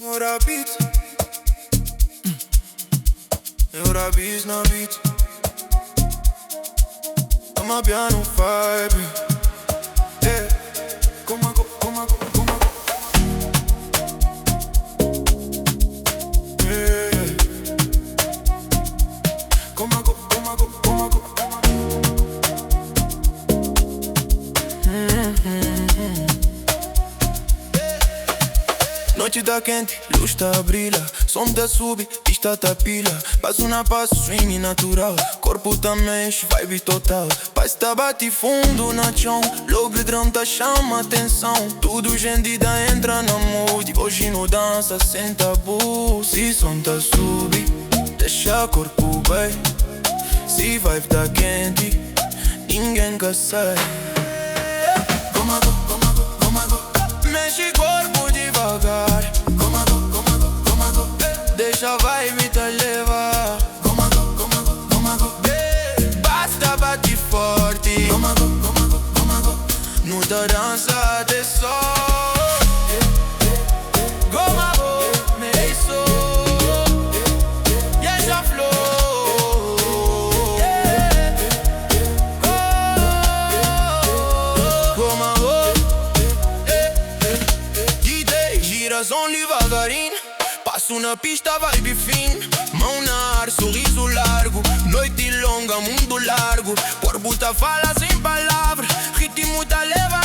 Eurabit, Eurabit na beat. Toma piano vibe, yeah. Como yeah. Como Noite tá quente, luz tá a brilhar. Som tá sube, pista tá pilha. Passo na passo, swing natural. Corpo tá mexe, vibe total. Paz tá bate fundo na chão. Logo drum tá chama atenção. Tudo gentida entra na mood. Hoje no dança sem tabu. Se som tá sube, deixa corpo bem. Se vibe tá quente, ninguém quer sair. Mexe corpo devagar. Deixa a vibe te levar. Basta bate forte. No da dança até só. Only devagarinho, passo na pista, vibe fim. Mão na ar, sorriso largo. Noite longa, mundo largo. Corpo tá fala sem palavras. Ritmo tá leva.